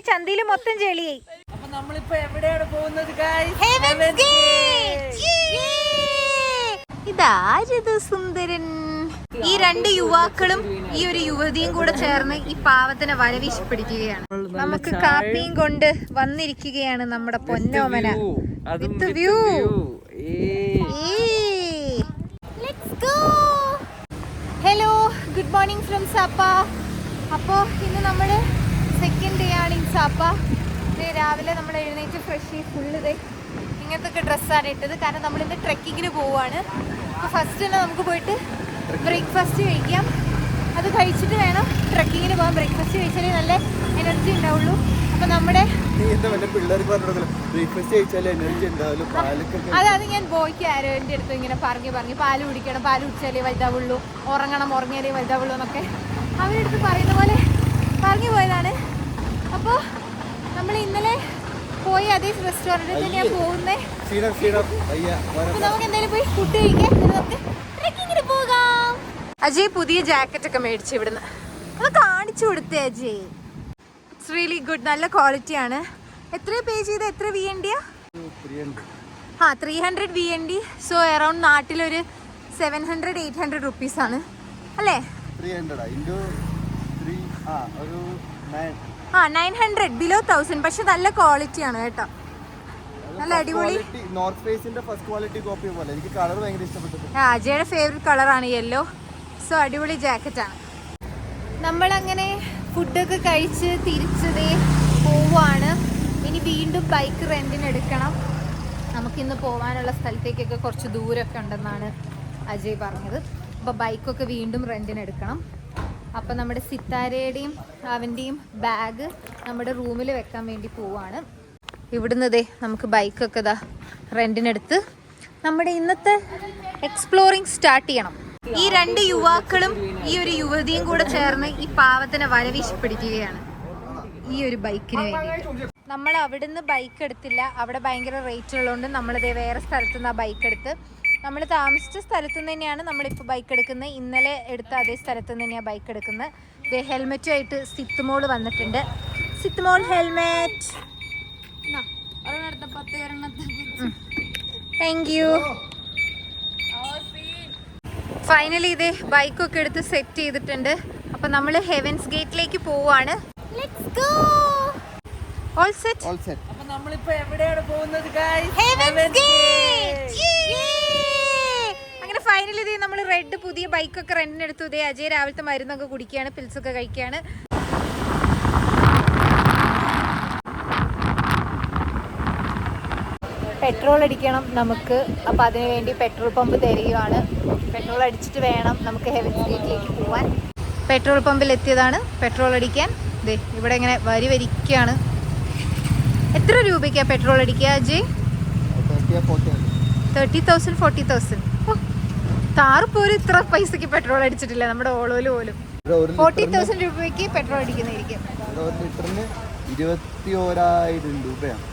ചന്തയില് മൊത്തം ചെളിയായി. നമ്മളിപ്പോ എവിടെയാണ് പോകുന്നത്? ഇതാരത് സുന്ദരൻ? ഈ രണ്ട് യുവാക്കളും ഈ ഒരു യുവതിയും കൂടെ ചേർന്ന് ഈ പാവത്തിനെ വലവീശി പിടിക്കുകയാണ്. നമുക്ക് കാപ്പിയും കൊണ്ട് വന്നിരിക്കുകയാണ് നമ്മുടെ പൊന്നോമന. With view. Hello, good morning from Sapa. അപ്പോൾ ഇന്ന് നമ്മൾ സെക്കൻഡ് ഡേ ആണ് ഇൻ സാപ്പ. രാവിലെ നമ്മൾ എഴുന്നേറ്റ് ഫ്രഷ് ഫുള്ള് ഇങ്ങനത്തെ ഡ്രസ്സാണ് ഇട്ടത്. കാരണം നമ്മളിന്ന് ട്രെക്കിങ്ങിന് പോവുകയാണ്. അപ്പോൾ ഫസ്റ്റ് തന്നെ നമുക്ക് പോയിട്ട് ബ്രേക്ക്ഫാസ്റ്റ് കഴിക്കാം. അത് കഴിച്ചിട്ട് വേണം ട്രെക്കിങ്ങിന് പോകാൻ. ബ്രേക്ക്ഫാസ്റ്റ് കഴിച്ചാലേ നല്ല എനർജി ഉണ്ടാവുള്ളൂ. അപ്പോൾ നമ്മുടെ അതാണ് ഞാൻ ബോയ്ക്ക് ആരോൻ്റെ അടുത്ത് ഇങ്ങനെ പറഞ്ഞു പാല് കുടിക്കണം, പാല് കുടിച്ചാലേ വലുതാവുള്ളൂ, ഉറങ്ങിയാലേ വലുതാവുള്ളൂ എന്നൊക്കെ അവരുടെ അടുത്ത് പറയുന്ന പോലെ പറഞ്ഞു പോയതാണ്. അപ്പോൾ നമ്മൾ ഇന്നലെ പോയി അതേ റെസ്റ്റോറൻറ്റിൽ തന്നെയാണ് പോകുന്നത്. അപ്പോൾ നമുക്ക് എന്തായാലും പോയി ഫുഡ് കഴിക്കാം, നമുക്ക് ട്രെക്കിങ്ങിന് പോകാം. അജയ് പുതിയ ജാക്കറ്റ് ഒക്കെ മേടിച്ചു ഇവിടുന്ന്. അത് കാണിച്ചു കൊടുത്തേ അജയ്. ഇറ്റ്സ് റിയലി ഗുഡ്, നല്ല ക്വാളിറ്റി ആണ്. എത്ര പേ ചെയ്ത്? എത്ര VND? 300 VND. സോ അറൗണ്ട് നാട്ടിലൊരു 700-800 റുപ്പീസ് ആണ് അല്ലേ? 900 ബിലോ 1000. പക്ഷെ നല്ല ക്വാളിറ്റി ആണ് കേട്ടോ, നല്ല അടിപൊളി. നോർത്ത് ഫേസിന്റെ ഫസ്റ്റ് ക്വാളിറ്റി കോപ്പി പോലെ. എനിക്ക് കളർ ഭയങ്കര ഇഷ്ടപ്പെട്ടു. അജയുടെ ഫേവറേറ്റ് കളറാണ് യെല്ലോ. സോ അടിപൊളി ജാക്കറ്റ് ആണ്. നമ്മളങ്ങനെ ഫുഡൊക്കെ കഴിച്ച് തിരിച്ചതേ പോവാണ്. ഇനി വീണ്ടും ബൈക്ക് റെന്റിന് എടുക്കണം. നമുക്കിന്ന് പോകാനുള്ള സ്ഥലത്തേക്കൊക്കെ കുറച്ച് ദൂരമൊക്കെ ഉണ്ടെന്നാണ് അജയ് പറഞ്ഞത്. അപ്പോൾ ബൈക്കൊക്കെ വീണ്ടും റെന്റിന് എടുക്കണം. അപ്പം നമ്മുടെ സിത്താരയുടെയും അവൻ്റെയും ബാഗ് നമ്മുടെ റൂമിൽ വെക്കാൻ വേണ്ടി പോവാണ്. ഇവിടുന്ന് നമുക്ക് ബൈക്കൊക്കെ റെന്റിനെടുത്ത് നമ്മുടെ ഇന്നത്തെ എക്സ്പ്ലോറിങ് സ്റ്റാർട്ട് ചെയ്യണം. ഈ രണ്ട് യുവാക്കളും ഈ ഒരു യുവതിയും കൂടെ ചേർന്ന് ഈ പാവത്തിനെ വലവീശി പിടിക്കുകയാണ് ഈ ഒരു ബൈക്കിന് വേണ്ടി. നമ്മൾ അവിടുന്ന് ബൈക്ക് എടുത്തില്ല, അവിടെ ഭയങ്കര റേറ്റ് ഉള്ളതുകൊണ്ട് നമ്മളിതേ വേറെ സ്ഥലത്തു നിന്ന് ആ ബൈക്ക് എടുത്ത് നമ്മൾ താമസിച്ച സ്ഥലത്തു നിന്ന് തന്നെയാണ് നമ്മളിപ്പോൾ ബൈക്ക് എടുക്കുന്നത്. ഇന്നലെ എടുത്ത അതേ സ്ഥലത്തു നിന്ന് തന്നെയാണ് ബൈക്ക് എടുക്കുന്നത്. ഇതേ ഹെൽമെറ്റുമായിട്ട് സിത്തുമോൾ വന്നിട്ടുണ്ട്. സിത്തുമോൾ ഹെൽമെറ്റ്. Thank you. ഫൈനലി ഇതേ ബൈക്കൊക്കെ എടുത്ത് സെറ്റ് ചെയ്തിട്ടുണ്ട്. അപ്പം നമ്മൾ ഹെവൻസ് ഗേറ്റിലേക്ക് പോവാണ്. Let's go. All set. അപ്പോൾ നമ്മളിപ്പോൾ എവിടെയാണ് പോകുന്നത്? അങ്ങനെ ഫൈനലി ഇതേ നമ്മൾ റെഡ് പുതിയ ബൈക്കൊക്കെ റെന്റിനെടുത്തു. ഇതേ അജയ് രാവിലത്തെ മരുന്നൊക്കെ കുടിക്കുകയാണ്, പിൽസൊക്കെ കഴിക്കുകയാണ്. പെട്രോൾ അടിക്കണം നമുക്ക്. അപ്പോൾ അതിനു വേണ്ടി പെട്രോൾ പമ്പ് തരികയാണ്. പെട്രോൾ അടിച്ചിട്ട് വേണം നമുക്ക് ഹെവൻസ് ഗേറ്റിലേക്ക് പോകാൻ. പെട്രോൾ പമ്പിൽ എത്തിയതാണ് പെട്രോൾ അടിക്കാൻ. ദേ ഇവിടെ ഇങ്ങനെ വരിക്കുകയാണ്. എത്ര രൂപയ്ക്കാണ് പെട്രോൾ അടിക്കുക അജയ്? 30,000 40,000. താറ് പോലും ഇത്ര പൈസക്ക് പെട്രോൾ അടിച്ചിട്ടില്ല നമ്മുടെ ഓളോല് പോലും. 40,000 രൂപയ്ക്ക് പെട്രോൾ അടിക്കുന്നതായിരിക്കും. 21,000 രൂപയാണ്.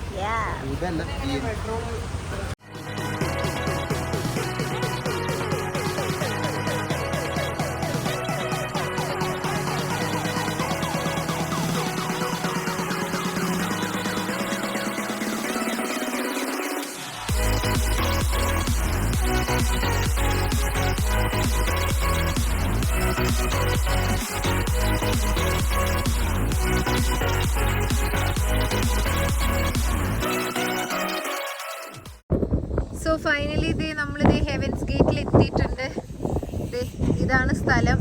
സോ ഫൈനലി ഇതേ നമ്മളിതേ ഹെവൻസ് ഗേറ്റിൽ എത്തിയിട്ടുണ്ട്. ഇതാണ് സ്ഥലം.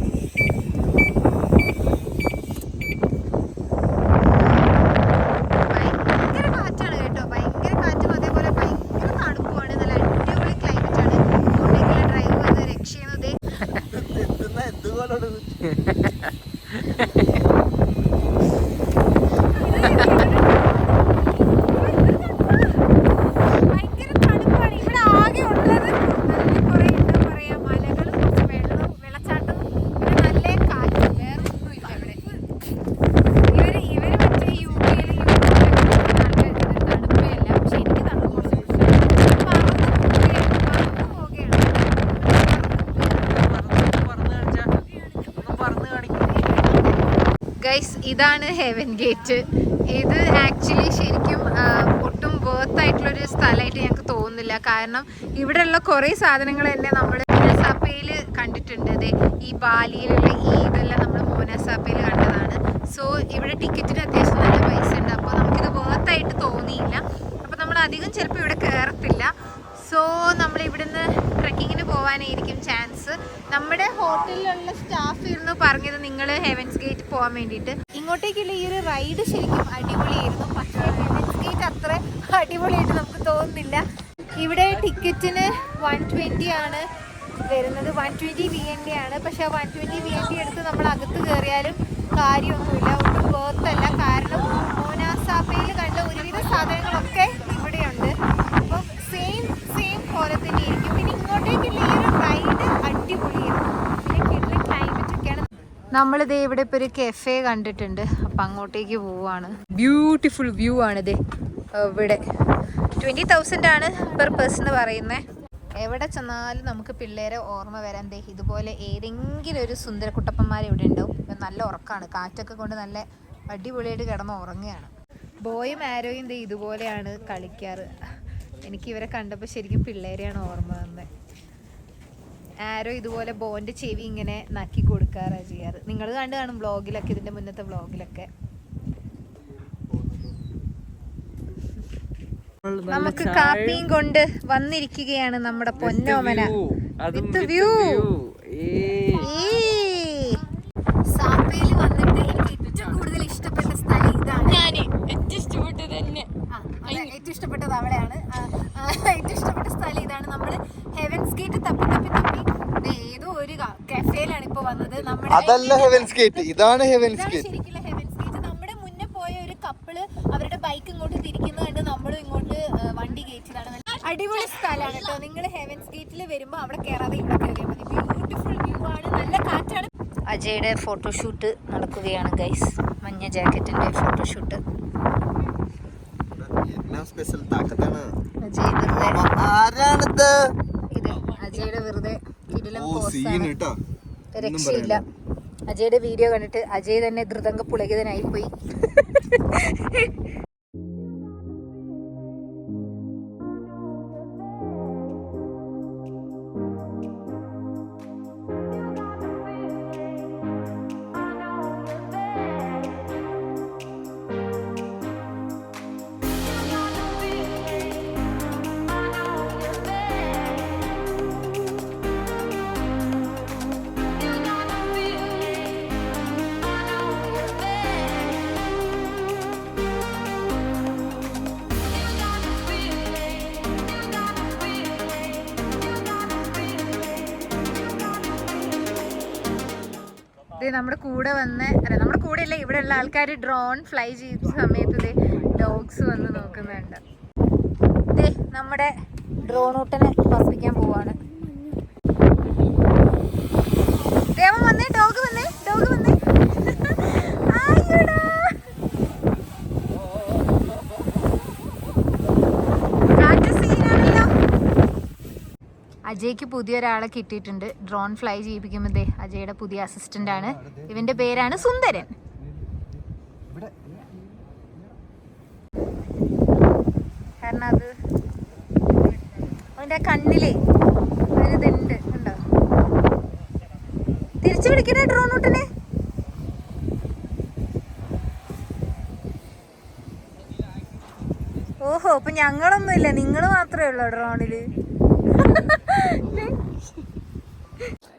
ഭയങ്കര കാറ്റാണ് കേട്ടോ, ഭയങ്കര കാറ്റും അതേപോലെ ഭയങ്കര തണുപ്പുമാണ്. നല്ല അടിപൊളി ക്ലൈമറ്റ് ആണ്. കൊണ്ടേക്കുള്ള ഡ്രൈവ് വന്ന് രക്ഷയുന്നതേ. ഗൈസ് ഇതാണ് ഹെവൻ ഗേറ്റ്. ഇത് ആക്ച്വലി ശരിക്കും ഒട്ടും വേർത്ത് ആയിട്ടുള്ളൊരു സ്ഥലമായിട്ട് ഞങ്ങൾക്ക് തോന്നുന്നില്ല. കാരണം ഇവിടെയുള്ള കുറേ സാധനങ്ങൾ തന്നെ നമ്മൾ മോനാസാപ്പയിൽ കണ്ടിട്ടുണ്ട്. അതെ, ഈ ബാലിയിലുള്ള ഇതെല്ലാം നമ്മൾ മോനാസാപ്പയിൽ കണ്ടതാണ്. സോ ഇവിടെ ടിക്കറ്റിന് അത്യാവശ്യം നല്ല പൈസ ഉണ്ട്. അപ്പോൾ നമുക്കിത് വേർത്തായിട്ട് തോന്നിയില്ല. അപ്പോൾ നമ്മൾ അധികം ചിലപ്പോൾ ഇവിടെ കയറത്തില്ല. സോ നമ്മൾ ഇവിടുന്ന് ട്രെക്കിങ്ങിന് പോകാനായിരിക്കും ചാൻസ്. നമ്മുടെ ഹോട്ടലിലുള്ള സ്റ്റാഫ് ഇരുന്ന് പറഞ്ഞത് നിങ്ങൾ ഹെവൻസ് ഗേറ്റ് പോകാൻ വേണ്ടിയിട്ട്. ഇങ്ങോട്ടേക്കുള്ള ഈ ഒരു റൈഡ് ശരിക്കും അടിപൊളിയായിരുന്നു. പക്ഷേ ഹെവൻസ് ഗേറ്റ് അത്ര അടിപൊളിയായിട്ട് നമുക്ക് തോന്നുന്നില്ല. ഇവിടെ ടിക്കറ്റിന് 120 ആണ് വരുന്നത്. 120 VND ആണ്. പക്ഷെ ആ 120 VND എടുത്ത് നമ്മൾ അകത്ത് കയറിയാലും കാര്യമൊന്നുമില്ല, ഒട്ടും വേർത്തല്ല. കാരണം മോനാസാപ്പയിൽ കണ്ട ഒരുവിധ സാധനങ്ങളൊക്കെ ഇവിടെയുണ്ട്. അപ്പം സെയിം പോലെ തന്നെ ആയിരിക്കും. പിന്നെ ഇങ്ങോട്ടേക്കുള്ള ഈ ഒരു റൈഡ് അടിപൊളിയായിരുന്നു. പിന്നെ കിട്ടുന്ന ക്ലൈമറ്റ് ഒക്കെയാണ്. നമ്മളിതേ ഇവിടെ ഇപ്പോൾ ഒരു കെഫേ കണ്ടിട്ടുണ്ട്. അപ്പം അങ്ങോട്ടേക്ക് പോവാണ്. ബ്യൂട്ടിഫുൾ വ്യൂ ആണിത്. ഇവിടെ 20,000 ആണ് പെർ പേഴ്സൺ എന്ന് പറയുന്നത്. എവിടെ ചെന്നാലും നമുക്ക് പിള്ളേരെ ഓർമ്മ വരാൻ ദേ ഇതുപോലെ ഏതെങ്കിലും ഒരു സുന്ദരക്കുട്ടപ്പന്മാർ ഇവിടെ ഉണ്ടാവും. നല്ല ഉറക്കമാണ്, കാറ്റൊക്കെ കൊണ്ട് നല്ല അടിപൊളിയായിട്ട് കിടന്ന് ഉറങ്ങുകയാണ്. ബോയും ആരോയും ദേ ഇതുപോലെയാണ് കളിക്കാറ്. എനിക്ക് ഇവരെ കണ്ടപ്പോൾ ശരിക്കും പിള്ളേരെയാണ് ഓർമ്മ വന്നത്. ആരോ ഇതുപോലെ ബോൻ്റെ ചെവി ഇങ്ങനെ നക്കി കൊടുക്കാറാണ് ചെയ്യാറ്. നിങ്ങൾ കണ്ടു കാണും വ്ളോഗിലൊക്കെ, ഇതിൻ്റെ മുന്നത്തെ വ്ളോഗിലൊക്കെ. നമുക്ക് കാപ്പിയും കൊണ്ട് വന്നിരിക്കുകയാണ് നമ്മുടെ പൊന്നോമന. With view. സാപ്പയിൽ വന്നിട്ട് എനിക്ക് ഏറ്റവും കൂടുതൽ ഇഷ്ടപ്പെട്ട സ്ഥലം ഇതാണ്. ഏറ്റവും ഇഷ്ടപ്പെട്ടത് അവിടെയാണ്. ഏറ്റവും ഇഷ്ടപ്പെട്ട സ്ഥലം ഇതാണ്. നമ്മൾ ഹെവൻസ് ഗേറ്റ് തപ്പി ഏതോ ഒരു കഫേയിലാണ് ഇപ്പൊ വന്നത്. അതല്ല ഹെവൻസ് ഗേറ്റ്, ഇതാണ് ഹെവൻസ് ഗേറ്റ്. ശരിക്കുള്ള ഹെവൻസ് ഗേറ്റ്. നമ്മുടെ മുന്നേ പോയ ഒരു കപ്പിള് അവരുടെ ബൈക്ക് ഇങ്ങോട്ട് തിരിക്കുന്നത് കണ്ട് നമ്മളും ഇങ്ങോട്ട് വണ്ടി കയറ്റിയതാണ്. അടിപൊളി സ്ഥലമാണ് കേട്ടോ. നിങ്ങൾ ഹെവൻസ് ഗേറ്റിൽ വരുമ്പോൾ അവിടെ കയറാതെ ഇവിടെ കയറിയാൽ മതി. ബ്യൂട്ടിഫുൾ വ്യൂ ആണ്, നല്ല കാറ്റാണ്. അജയുടെ ഫോട്ടോഷൂട്ട് നടക്കുകയാണ് ഗൈസ്. മഞ്ഞ ജാക്കറ്റിന്റെ ഫോട്ടോഷൂട്ട്. അജയുടെ വെറുതെ രക്ഷയില്ല. അജയുടെ വീഡിയോ കണ്ടിട്ട് അജയ് തന്നെ ധൃതങ്ക പുളകിതനായി പോയി. നമ്മുടെ കൂടെ വന്ന് നമ്മുടെ കൂടെ അല്ല, ഇവിടെ ഉള്ള ആൾക്കാർ ഡ്രോൺ ഫ്ലൈ ചെയ്ത സമയത്ത് ഡോഗ്സ് വന്ന് നോക്കുന്നുണ്ട്. നമ്മുടെ ഡ്രോണൂട്ടനെ പറപ്പിക്കാൻ പോവാണ്. ദേവൻ വന്നേ, ഡോഗ് വന്നേ. അജയ്ക്ക് പുതിയൊരാളെ കിട്ടിയിട്ടുണ്ട് ഡ്രോൺ ഫ്ലൈ ചെയ്യിപ്പിക്കുമ്പോൾ. അജയുടെ പുതിയ അസിസ്റ്റന്റ് ആണ്. ഇവന്റെ പേരാണ് സുന്ദരൻ. കാരണം അത് അവന്റെ കണ്ണിലേ ഒരിതുണ്ട്, ഉണ്ടോ? തിരിച്ചു പിടിക്കണേ ഡ്രോണൂട്ടനെ. ഓഹോ, അപ്പൊ ഞങ്ങളൊന്നുമില്ല, നിങ്ങൾ മാത്രമേ ഉള്ളൂ ഡ്രോണില്.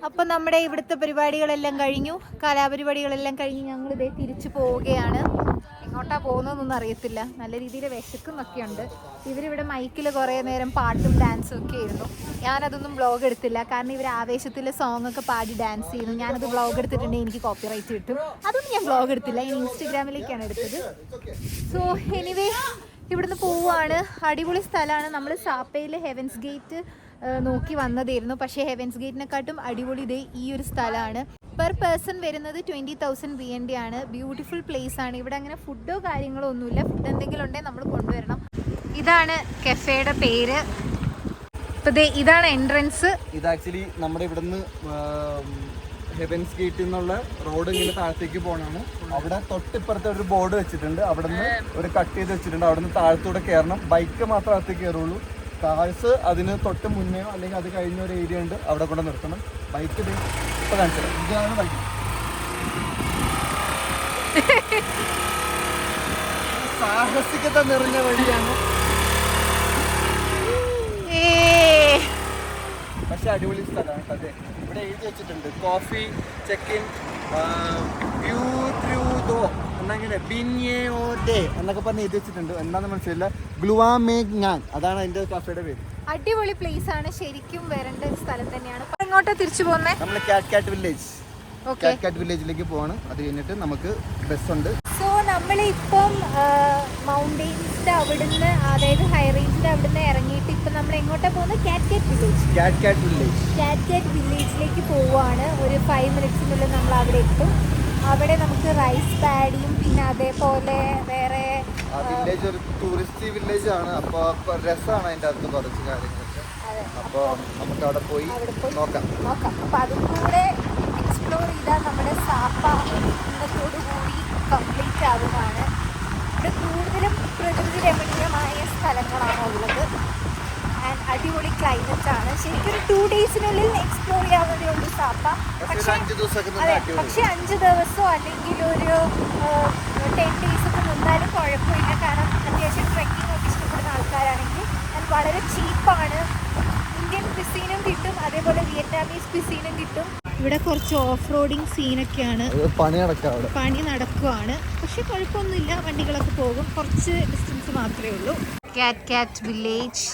അപ്പൊ നമ്മുടെ ഇവിടുത്തെ പരിപാടികളെല്ലാം കഴിഞ്ഞു, കലാപരിപാടികളെല്ലാം കഴിഞ്ഞ് ഞങ്ങൾ ഇതേ തിരിച്ചു പോവുകയാണ്. എങ്ങോട്ടാ പോകുന്നതെന്നൊന്നും അറിയത്തില്ല. നല്ല രീതിയിൽ വിശക്കുന്നൊക്കെ ഉണ്ട്. ഇവരിവിടെ മൈക്കിൽ കുറേ നേരം പാട്ടും ഡാൻസും ഒക്കെ ആയിരുന്നു. ഞാനതൊന്നും വ്ളോഗ് എടുത്തില്ല, കാരണം ഇവർ ആവേശത്തിൽ സോങ് ഒക്കെ പാടി ഡാൻസ് ചെയ്യുന്നു. ഞാനത് വ്ളോഗ് എടുത്തിട്ടുണ്ടെങ്കിൽ എനിക്ക് കോപ്പിറൈറ്റ് കിട്ടും. അതൊന്നും ഞാൻ വ്ളോഗ് എടുത്തില്ല, ഞാൻ ഇൻസ്റ്റഗ്രാമിലേക്കാണ് എടുത്തത്. സോ എനിവേ ഇവിടുന്ന് പോവുകയാണ്. അടിപൊളി സ്ഥലമാണ്. നമ്മൾ സാപ്പയിൽ ഹെവൻസ് ഗേറ്റ് നോക്കി വന്നതായിരുന്നു. പക്ഷേ ഹെവൻസ് ഗേറ്റിനെക്കാട്ടും അടിപൊളി ഇതേ ഈ ഒരു സ്ഥലമാണ്. പെർ പേഴ്സൺ വരുന്നത് 20,000 VND ആണ്. ബ്യൂട്ടിഫുൾ പ്ലേസ് ആണ്. ഇവിടെ അങ്ങനെ ഫുഡോ കാര്യങ്ങളോ ഒന്നുമില്ല. ഫുഡ് എന്തെങ്കിലും ഉണ്ടെങ്കിൽ നമ്മൾ കൊണ്ടുവരണം. ഇതാണ് കഫേയുടെ പേര്. ഇതാണ് എൻട്രൻസ്. ഇത് ആക്ച്വലി നമ്മുടെ ഇവിടുന്ന് ഹെവൻസ് ഗേറ്റിൽ നിന്നുള്ള റോഡ് ഇങ്ങനെ താഴത്തേക്ക് പോകണമാണ്. അവിടെ തൊട്ടിപ്പുറത്തെ ഒരു ബോർഡ് വെച്ചിട്ടുണ്ട്, അവിടെ നിന്ന് ഒരു കട്ട് ചെയ്ത് വെച്ചിട്ടുണ്ട്. അവിടെ നിന്ന് താഴത്തൂടെ കയറണം. ബൈക്ക് മാത്രം അകത്തേക്ക് കയറുള്ളൂ. കാഴ്സ് അതിന് തൊട്ട് മുന്നെയോ അല്ലെങ്കിൽ അത് കഴിഞ്ഞ ഒരു ഏരിയ ഉണ്ട്, അവിടെ കൊണ്ട് നിർത്തണം. ബൈക്ക് ഇപ്പൊ കാണിച്ചത് ഇതാണ് ബൈക്ക്. സാഹസികത നിറഞ്ഞ വഴിയാണ്, പക്ഷെ അടിപൊളി സ്ഥലമാണ്. അതെ, ഇവിടെ എഴുതി വെച്ചിട്ടുണ്ട് coffee check in view through ദോ എന്നങ്ങനെ ബിന്യോ ഡേ എന്നൊക്കെ പറഞ്ഞ് എഴുതി വെച്ചിട്ടുണ്ട്. എന്താണെന്ന് മനസ്സിലായില്ല. ഗ്ലുവാമേഗ്നാൻ അതാണ് അതിന്റെ കഫേയുടെ പേര്. അടിപൊളി പ്ലേസ് ആണ്, ശരിക്കും വരേണ്ട ഒരു സ്ഥലം തന്നെയാണ്. എങ്ങോട്ടാ തിരിച്ചു പോകുന്നേ? നമ്മൾ കാറ്റ് വില്ലേജ്, കാറ്റ് വില്ലേജിലേക്ക് പോവാണ്. അത് കഴിഞ്ഞിട്ട് നമുക്ക് ബസ്സുണ്ട്. സോ നമ്മളിപ്പം മൗണ്ടെയിൻസിന്റെ അവിടുന്ന്, അതായത് ഹൈ റേഞ്ചിന്റെ അവിടുന്ന് ഇറങ്ങിയിട്ട് ഇപ്പം നമ്മൾ എങ്ങോട്ടാ പോകുന്നത്? കാറ്റ് വില്ലേജിലേക്ക് പോവുകയാണ്. ഒരു 5 മിനിറ്റ്സിനുള്ളിൽ നമ്മൾ അവിടെ എത്തും. അവിടെ നമുക്ക് റൈസ് പാഡിയും പിന്നെ അതേപോലെ വേറെ വില്ലേജ് ഒരു ടൂറിസ്റ്റ് വില്ലേജ് ആണ്. അപ്പോൾ രസമാണ് അതിൻ്റെ അകത്ത് കുറച്ച് കാര്യങ്ങളൊക്കെ. അപ്പോൾ നമുക്ക് അവിടെ പോയി നോക്കാം. അപ്പോൾ അതും കൂടെ എക്സ്പ്ലോർ ചെയ്താൽ നമ്മുടെ സാപ്പ ഇന്നത്തോടുകൂടി കംപ്ലീറ്റ് ആകുന്നതാണ്. ഇവിടെ കൂടുതലും പ്രകൃതി രമണീയമായ സ്ഥലങ്ങളാണ് ഉള്ളത്. ആൻഡ് അടിപൊളി ക്ലൈമറ്റ് ആണ്. ശരിക്കും ഒരു 2 ഡേയ്സിനുള്ളിൽ എക്സ്പ്ലോർ ചെയ്യാവുന്നതേ ഉള്ളൂ സാപ്പ. പക്ഷേ 5 ദിവസമോ അല്ലെങ്കിൽ ഒരു 10 ഡേയ്സൊക്കെ നിന്നാലും കുഴപ്പമില്ല. കാരണം അത്യാവശ്യം ട്രെക്കിംഗ് ഒക്കെ ഇഷ്ടപ്പെടുന്ന ആൾക്കാരാണെങ്കിൽ അത് വളരെ ചീപ്പാണ്. ഇന്ത്യൻ ക്വിസീനും കിട്ടും, അതേപോലെ വിയറ്റ്നാമീസ് ക്വിസീനും കിട്ടും. ഇവിടെ കുറച്ച് ഓഫ് റോഡിങ് സീനൊക്കെയാണ്, പണി നടക്കുവാണ്. പക്ഷെ കുഴപ്പമൊന്നുമില്ല, വണ്ടികളൊക്കെ പോകും. കുറച്ച് ഡിസ്റ്റൻസ് മാത്രമേ ഉള്ളൂ. കാറ്റ് വില്ലേജ്.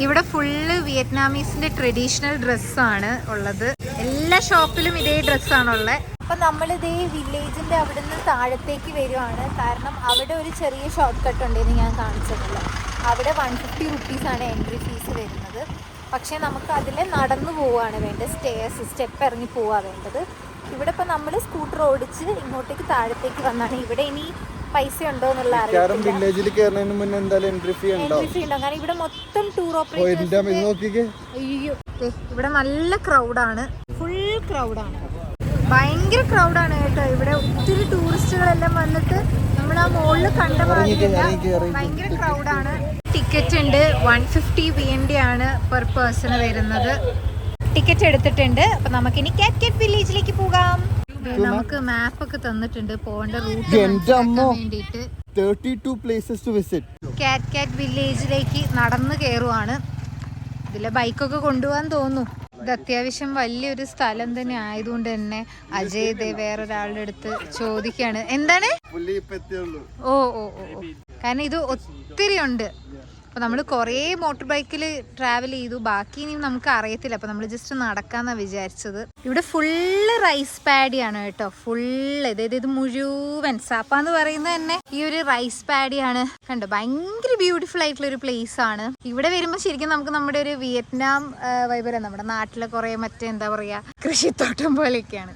ഇവിടെ ഫുള്ള് വിയറ്റ്നാമീസിന്റെ ട്രഡീഷണൽ ഡ്രസ്സാണ് ഉള്ളത്. എല്ലാ ഷോപ്പിലും ഇതേ ഡ്രസ്സാണുള്ളത്. അപ്പം നമ്മളിതേ വില്ലേജിന്റെ അവിടെ നിന്ന് താഴത്തേക്ക് വരുവാണ്. കാരണം അവിടെ ഒരു ചെറിയ ഷോർട്ട് കട്ട് ഉണ്ടെന്ന് ഞാൻ കാണിച്ചിട്ടില്ല. അവിടെ 150 റുപ്പീസാണ് എൻട്രി ഫീസ് വരുന്നത്. പക്ഷേ നമുക്ക് അതിൽ നടന്നു പോവുകയാണ് വേണ്ടത്. സ്റ്റെപ്പ് ഇറങ്ങി പോവുകയാണ് വേണ്ടത്. ഇവിടെ ഇപ്പം നമ്മൾ സ്കൂട്ടർ ഓടിച്ച് ഇങ്ങോട്ടേക്ക് താഴത്തേക്ക് വന്നാണ്. ഇവിടെ ഇനി പൈസ ഉണ്ടോ എന്നുള്ള അറിയില്ല. വില്ലേജിൽ കയറുന്നതിന് മുന്നേ എന്തായാലും എൻട്രി ഫീ ഉണ്ടോ? കാരണം ഇവിടെ മൊത്തം ടൂർ ഓപ്പറേറ്റേഴ്സ്. അയ്യോ, ഇവിടെ നല്ല ക്രൗഡാണ്, ഫുൾ ക്രൗഡാണ്, ഭയങ്കര ക്രൗഡാണ് കേട്ടോ. ഇവിടെ ഒത്തിരി ടൂറിസ്റ്റുകളെല്ലാം വന്നിട്ട് നമ്മൾ ആ മുകളിൽ കണ്ട മാറിയില്ല, ഭയങ്കര ക്രൗഡാണ്. ടിക്കറ്റ് ഉണ്ട്, 150 BND ആണ് പെർ പേഴ്സണ് വരുന്നത്. ടിക്കറ്റ് എടുത്തിട്ടുണ്ട്. അപ്പൊ നമുക്കിനി കാറ്റ് വില്ലേജിലേക്ക് പോകാം. നമുക്ക് മാപ്പ് ഒക്കെ തന്നിട്ടുണ്ട് പോകേണ്ട റൂട്ട് വേണ്ടിയിട്ട്. 32 places to visit. കാറ്റ് വില്ലേജിലേക്ക് നടന്നു കയറുവാണ്. ഇതിലെ ബൈക്കൊക്കെ കൊണ്ടുപോകാൻ തോന്നുന്നു. ഇത് അത്യാവശ്യം വലിയൊരു സ്ഥലം തന്നെ ആയതുകൊണ്ട് തന്നെ അജയ് വേറൊരാളുടെ അടുത്ത് ചോദിക്കാണ് എന്താണ്. ഓ കാരണം ഇത് ഒത്തിരി ഉണ്ട്. അപ്പോൾ നമ്മൾ കുറേ മോട്ടോർ ബൈക്കിൽ ട്രാവൽ ചെയ്തു, ബാക്കി ഇനി നമുക്ക് അറിയത്തില്ല. അപ്പോൾ നമ്മൾ ജസ്റ്റ് നടക്കാമെന്നാണ് വിചാരിച്ചത്. ഇവിടെ ഫുള്ള് റൈസ് പാഡിയാണ് കേട്ടോ, ഫുള്ള്. ഇത് മുഴുവൻ സാപ്പ എന്ന് പറയുന്നത് തന്നെ ഈ ഒരു റൈസ് പാഡിയാണ്. കണ്ടോ, ഭയങ്കര ബ്യൂട്ടിഫുൾ ആയിട്ടുള്ള ഒരു പ്ലേസ് ആണ്. ഇവിടെ വരുമ്പോൾ ശരിക്കും നമുക്ക് നമ്മുടെ ഒരു വിയറ്റ്നാം വൈബ്, നമ്മുടെ നാട്ടിലെ കുറേ എന്താ പറയുക, കൃഷിത്തോട്ടം പോലെയൊക്കെയാണ്.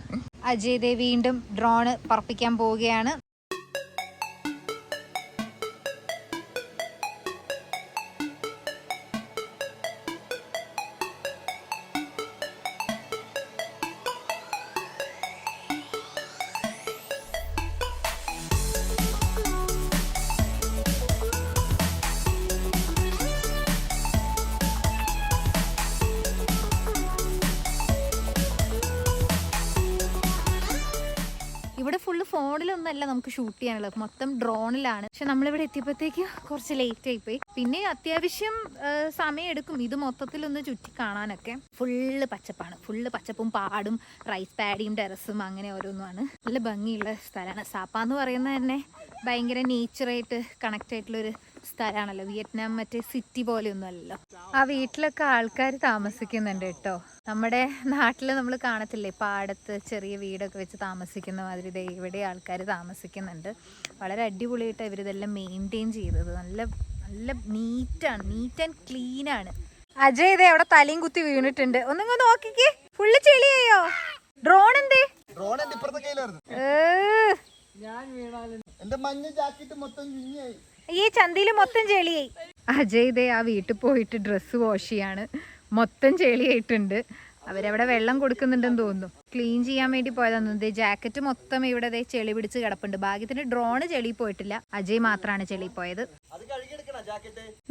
അജയ് വീണ്ടും ഡ്രോണ് പറപ്പിക്കാൻ പോവുകയാണ്. ഇവിടെ ഫുള്ള് ഫോണിലൊന്നല്ല നമുക്ക് ഷൂട്ട് ചെയ്യാനുള്ളത്, മൊത്തം ഡ്രോണിലാണ്. പക്ഷെ നമ്മളിവിടെ എത്തിയപ്പോഴത്തേക്ക് കുറച്ച് ലേറ്റ് ആയിപ്പോയി. പിന്നെ അത്യാവശ്യം സമയം എടുക്കും ഇത് മൊത്തത്തിലൊന്ന് ചുറ്റി കാണാനൊക്കെ. ഫുള്ള് പച്ചപ്പാണ്, ഫുള്ള് പച്ചപ്പും പാടും റൈസ് പാഡിയും ടെറസും അങ്ങനെ ഓരോന്നുമാണ്. നല്ല ഭംഗിയുള്ള സ്ഥലമാണ്. സാപ്പ എന്ന് പറയുന്നത് തന്നെ ഭയങ്കര നേച്ചറായിട്ട് കണക്റ്റ് ആയിട്ടുള്ളൊരു സ്ഥലമാണല്ലോ. വിയറ്റ്നാം മറ്റേ സിറ്റി പോലെയൊന്നും അല്ലല്ലോ. ആ വീട്ടിലൊക്കെ ആൾക്കാർ താമസിക്കുന്നുണ്ട് കേട്ടോ. നമ്മുടെ നാട്ടിൽ നമ്മൾ കാണത്തില്ലേ, പാടത്ത് ചെറിയ വീടൊക്കെ വെച്ച് താമസിക്കുന്ന മാതിരി ഇവിടെ ആൾക്കാർ താമസിക്കുന്നുണ്ട്. വളരെ അടിപൊളിയായിട്ടാണ് ഇവരിതെല്ലാം മെയിൻറ്റെയിൻ ചെയ്തത്. നല്ല നല്ല നീറ്റ് ആൻഡ് ക്ലീനാണ്. അജയ് ഇതേ അവിടെ തലയും കുത്തി വീണിട്ടുണ്ട്. ഒന്നും നോക്കിക്കേ, ഫുള്ള് ചെളിയായോ. ഡ്രോൺ എന്തേ? ഈ ചന്തിയില് മൊത്തം ചെളിയായി. അജയ് ദേ ആ വീട്ടിൽ പോയിട്ട് ഡ്രസ്സ് വാഷ് ചെയ്യാണ്. മൊത്തം ചെളിയായിട്ടുണ്ട്. അവരവിടെ വെള്ളം കൊടുക്കുന്നുണ്ടെന്ന് തോന്നുന്നു. ക്ലീൻ ചെയ്യാൻ വേണ്ടി പോയതാന്ന്. ജാക്കറ്റ് മൊത്തം ഇവിടെ ചെളി പിടിച്ച് കിടപ്പുണ്ട്. ഭാഗ്യത്തിന് ഡ്രോണ് ചെളി പോയിട്ടില്ല, അജയ് മാത്രമാണ് ചെളി പോയത്.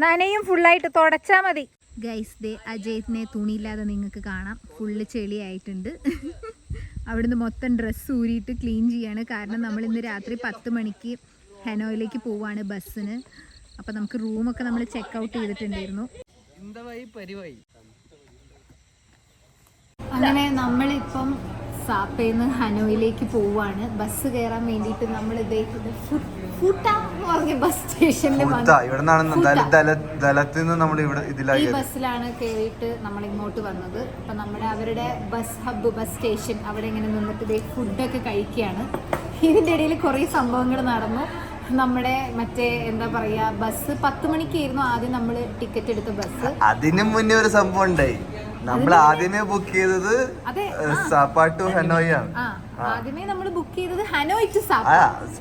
നനയും ഫുള്ളായിട്ട് തുടച്ചാ മതി. ഗൈസ് ദേ അജയത്തിനെ തുണിയില്ലാതെ നിങ്ങൾക്ക് കാണാം, ഫുള്ള് ചെളിയായിട്ടുണ്ട്. അവിടുന്ന് മൊത്തം ഡ്രസ്സ് ഊരിയിട്ട് ക്ലീൻ ചെയ്യാണ്. കാരണം നമ്മൾ ഇന്ന് രാത്രി 10 മണിക്ക് ഹനോയിലേക്ക് പോവാണ് ബസ്സിന്. അപ്പം നമുക്ക് റൂമൊക്കെ നമ്മൾ ചെക്ക് ഔട്ട് ചെയ്തിട്ടുണ്ടായിരുന്നു. അങ്ങനെ നമ്മളിപ്പം സാപ്പയിൽ നിന്ന് ഹനോയിലേക്ക് പോവാണ്. ബസ് കയറാൻ വേണ്ടിയിട്ട് നമ്മൾ ബസ് സ്റ്റേഷനിൽ ഈ ബസ്സിലാണ് കയറിയിട്ട് നമ്മൾ ഇങ്ങോട്ട് വന്നത്. അപ്പം നമ്മുടെ അവരുടെ ബസ് ഹബ്ബ് ബസ് സ്റ്റേഷൻ അവിടെ ഇങ്ങനെ നിന്നിട്ട് ഫുഡൊക്കെ കഴിക്കുകയാണ്. ഇതിൻ്റെ ഇടയിൽ കുറേ സംഭവങ്ങൾ നടന്നു. നമ്മുടെ മറ്റേ എന്താ പറയാ, ബസ് 10 മണിക്കായിരുന്നു ആദ്യം നമ്മൾ ടിക്കറ്റ് എടുത്ത ബസ്. അതിന് മുന്നേ ഒരു സംഭവം ഉണ്ടായി. നമ്മൾ ആദ്യമേ ബുക്ക് ചെയ്തത് സാപ്പാ ടു ഹനോയ് ആണ്. ആദ്യമേ നമ്മൾ ബുക്ക് ചെയ്തത് ഹനോയ് ടു സാപ്പ.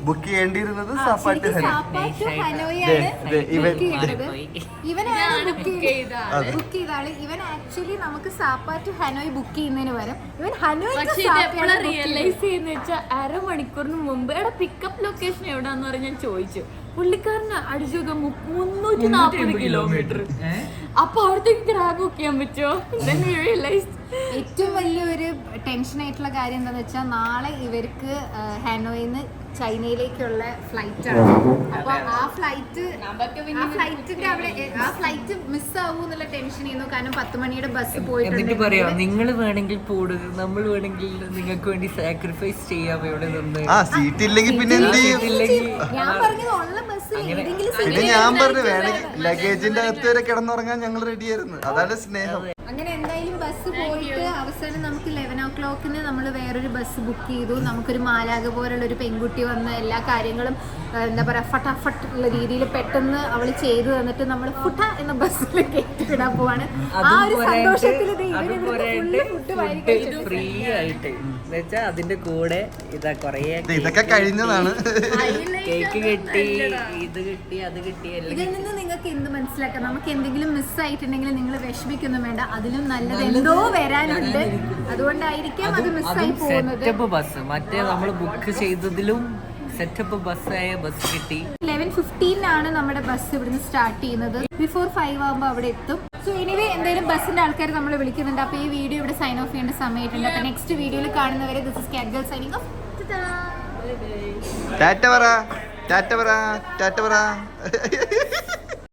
ബുക്ക് ചെയ്യേണ്ടിയിരുന്നത് സാപ്പാ ടു ഹനോയ് ആണ്. ഇവനാണ് ബുക്ക് ചെയ്ത ആള്. ഇവൻ ആക്ച്വലി നമുക്ക് സാപ്പ ടു ഹനോയ് ബുക്ക് ചെയ്യുന്നതിന് പകരം ഇവൻ ഹനോയ് റിയലൈസ് ചെയ്യുന്ന വെച്ചാൽ അരമണിക്കൂറിന് മുമ്പ് എടാ പിക്കപ്പ് ലൊക്കേഷൻ എവിടാന്ന് പറഞ്ഞ് ഞാൻ ചോദിച്ചു. പുള്ളിക്കാരന് അടിച്ചു 340 കിലോമീറ്റർ. അപ്പൊ അവിടത്തേക്ക് ക്രാബ് ബുക്ക് ചെയ്യാൻ പറ്റുമോ? ഏറ്റവും വലിയൊരു ടെൻഷൻ ആയിട്ടുള്ള കാര്യം എന്താന്ന് വെച്ചാൽ നാളെ ഇവർക്ക് ഹാനോയിന്ന് ചൈനയിലേക്കുള്ള ഫ്ലൈറ്റ് ആണ്. അപ്പൊ ആ ഫ്ലൈറ്റ് മിസ്സാവൂ എന്നുള്ള ടെൻഷൻ ചെയ്യുന്നു. കാരണം 10 മണിയുടെ ബസ് പോയിട്ട് പറയാ, നിങ്ങൾ വേണമെങ്കിൽ പോടുക, നമ്മൾ വേണമെങ്കിൽ നിങ്ങൾക്ക് വേണ്ടി സാക്രിഫൈസ് ചെയ്യാം ഇവിടെ നിന്ന്. സീറ്റ് ഇല്ലെങ്കിൽ പിന്നെ ഞാൻ പറഞ്ഞത് ഉള്ള ബസ് പിന്നെ ഞാൻ പറഞ്ഞു വേണമെങ്കിൽ ലഗേജിന്റെ അകത്ത് വരെ കിടന്നുറങ്ങാൻ ഞങ്ങൾ റെഡിയായിരുന്നു. അതാണ് സ്നേഹം. അങ്ങനെ എന്തായാലും ബസ് പോയിട്ട് അവസാനം നമുക്ക് 11 o'clock നമ്മൾ വേറൊരു ബസ് ബുക്ക് ചെയ്തു. നമുക്കൊരു മാലാക പോലുള്ള ഒരു പെൺകുട്ടി വന്ന് എല്ലാ കാര്യങ്ങളും എന്താ പറയാ ഫട്ടാഫട്ട് ഉള്ള രീതിയിൽ പെട്ടെന്ന് അവള് ചെയ്തു തന്നിട്ട് നമ്മൾ ഫുട്ട എന്ന ബസ്സിൽ കയറ്റിവിടാൻ പോവാണ്. ആ ഒരു സന്തോഷത്തിൽ ഫ്രീ ആയിട്ട് അതിന്റെ കൂടെ ഇതാ കൊറേ ഇതൊക്കെ കഴിഞ്ഞതാണ്. കേക്ക് കിട്ടി, ഇത് കിട്ടി, അത് കിട്ടി. ഇതിൽ നിന്ന് നിങ്ങൾക്ക് എന്ത് മനസ്സിലാക്കാം? നമുക്ക് എന്തെങ്കിലും മിസ്സായിട്ടുണ്ടെങ്കിൽ നിങ്ങൾ വിഷമിക്കൊന്നും വേണ്ട, അതിലും നല്ലത് എന്തോ വരാനുണ്ട്. അതുകൊണ്ടായിരിക്കാം അത് മിസ്സായി പോകുന്നത്. സെറ്റപ്പ് ബസ് മറ്റേ നമ്മൾ ബുക്ക് ചെയ്തതിലും സെറ്റപ്പ് ബസ്സായ ബസ് കിട്ടി. 11:15 നമ്മുടെ ബസ് ഇവിടുന്ന് സ്റ്റാർട്ട് ചെയ്യുന്നത്. ബിഫോർ 5 ആകുമ്പോൾ അവിടെ എത്തും. സോ എനിവേ എന്തായാലും ബസ്സിന്റെ ആൾക്കാർ നമ്മൾ വിളിക്കുന്നുണ്ട്. അപ്പോൾ ഈ വീഡിയോ ഇവിടെ സൈൻ ഓഫ് ചെയ്യേണ്ട സമയമായിട്ടുണ്ട്. അപ്പോൾ നെക്സ്റ്റ് വീഡിയോയിൽ കാണുന്നവരെ ദിസ് ഇസ് കാറ്റ് ഗേൾ സൈനിങ് ഓഫ്. ടാറ്റ പറ.